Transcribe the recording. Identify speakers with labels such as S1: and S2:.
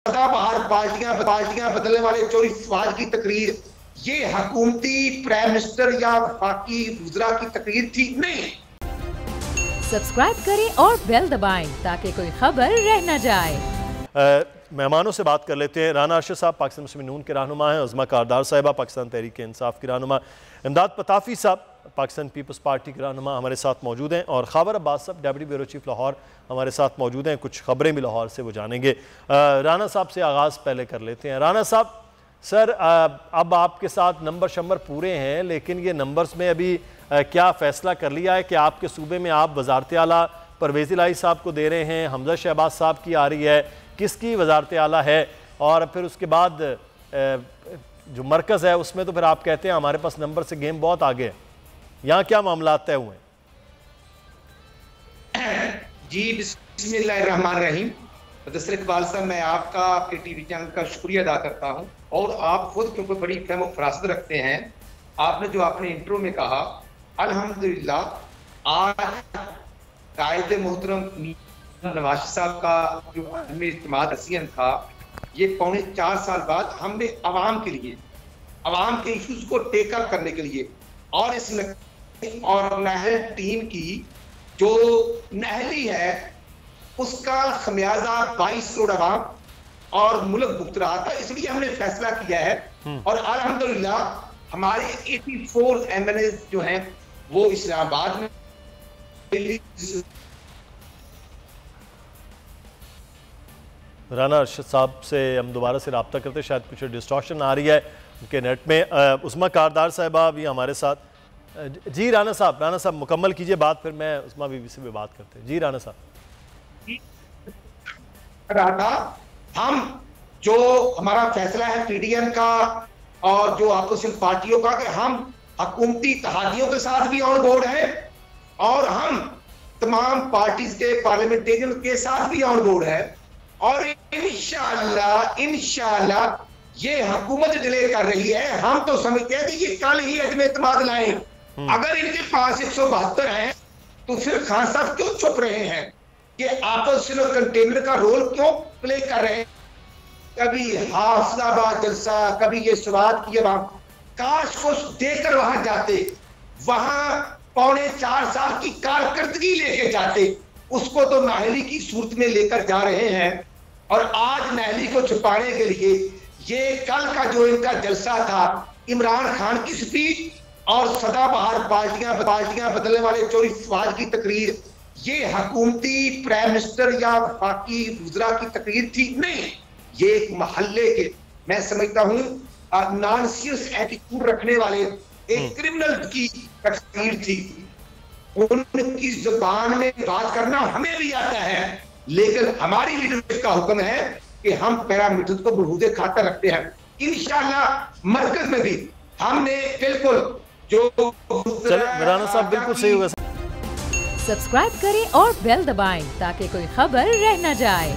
S1: सदाबहार पार्टियां बदलने वाले चोरी फवाद की तकरीर ये हुकूमती प्राइम मिनिस्टर या वफाकी वज़रा की तकरीर थी? नहीं।
S2: सब्सक्राइब करें और बेल दबाएं ताकि कोई खबर रह न जाए।
S3: मेहमानों से बात कर लेते हैं। राना अरशद साहब पाकिस्तान मुस्लिम नून के रहनुमा हैं, उज़मा कारदार साहिबा पाकिस्तान तहरीक इंसाफ की रहनुमा, इमदाद पताफी साहब पाकिस्तान पीपल्स पार्टी के रहनुमा हमारे साथ मौजूद हैं, और खावर अब्बास साहब डेप्यूटी ब्यूरो चीफ लाहौर हमारे साथ मौजूद हैं। कुछ खबरें भी लाहौर से वो जानेंगे। राना साहब से आगाज़ पहले कर लेते हैं। राना साहब, सर अब आपके साथ नंबर शंबर पूरे हैं, लेकिन ये नंबर्स में अभी क्या फ़ैसला कर लिया है कि आपके सूबे में आप वज़ारत आला परवेज़ इलाही साहब को दे रहे हैं, हमजा शहबाज साहब की आ रही है, किसकी वज़ारत आला है? और फिर उसके बाद जो मरकज़ है उसमें तो फिर आप कहते हैं हमारे पास नंबर से गेम बहुत आगे है, यहाँ क्या मामला तय हुए?
S1: जी बिस्मिल्लाहिर्रहमानिर्रहीम। मुदस्सिर इकबाल साहब, मैं आपका आपके टीवी चैनल का शुक्रिया अदा करता हूँ, और आप खुद क्योंकि बड़ी फहम और फरासत रखते हैं। आपने जो आपने इंट्रो में कहा, अल्हम्दुलिल्लाह आज कायदे मोहतरम नवाज साहब का जो अहम इज्तिमात हसीन था, ये पौने 4 साल बाद हमने आवाम के लिए, आवाम के इश्यूज को टेक अप करने के लिए, और इस और नहल टीम की जो नहली है उसका खमियाजा 22 करोड़ आवाम और मुल्क भुगत रहा था। इसलिए हमने फैसला किया है, और अल्हम्दुलिल्लाह हमारे 84 MLA जो हैं वो इस्लामाबाद में।
S3: राना अरशद साहब से हम दोबारा से रब्ता करते, शायद कुछ डिस्टॉर्शन आ रही है उनके नेट में। उज़मा कारदार साहिबा भी हमारे साथ। जी राना साहब मुकम्मल कीजिए बात, फिर मैं उज़मा बीबी से भी बात करते हैं। जी राना साहब।
S1: हम जो हमारा फैसला है PDM का और जो अपोजिशन पार्टियों का, कि हम हुकूमती इत्तेहादियों के साथ भी ऑन बोर्ड हैं, और हम तमाम पार्टीज के पार्लियामेंटेरियन के साथ भी ऑन बोर्ड है, और इंशाअल्लाह ये हुकूमत डिले कर रही है। हम तो समझते हैं कि ये कल ही अदम एतमाद लाएं। अगर इनके पास 172 हैं तो फिर खान साहब क्यों छुप रहे हैं? कि आपस में कंटेनर का रोल क्यों प्ले कर रहे हैं? कभी हाफिजाबाद जलसा, कभी ये स्वाद की आवाम, काश को देकर वहां जाते, वहां पौने 4 साल की कारकर्दगी लेके जाते। उसको तो नाहली की सूरत में लेकर जा रहे हैं, और आज नाहली को छुपाने के लिए ये कल का जो इनका जलसा था, इमरान खान की स्पीच और सदाबहार पार्टियां बदलने वाले चोरी फवाद की तकरीर, ये हुकूमती प्राइम मिनिस्टर या वफाकी वज़रा की तकरीर थी? नहीं। ये एक महल्ले के, मैं समझता हूँ नॉन सीरियस एटीट्यूड रखने वाले एक क्रिमिनल की तकरीर थी। उनकी जुबान में बात करना हमें भी आता है, लेकिन हमारी लीडरशिप का हुक्म है कि हम पैरामीटर्स को बलूदे खाता रखते हैं। इंशाअल्लाह मरकज में भी हमने बिल्कुल जो
S3: राना साहब बिल्कुल सही होगा।
S2: सब्सक्राइब करें और बेल दबाएं ताकि कोई खबर रह न जाए।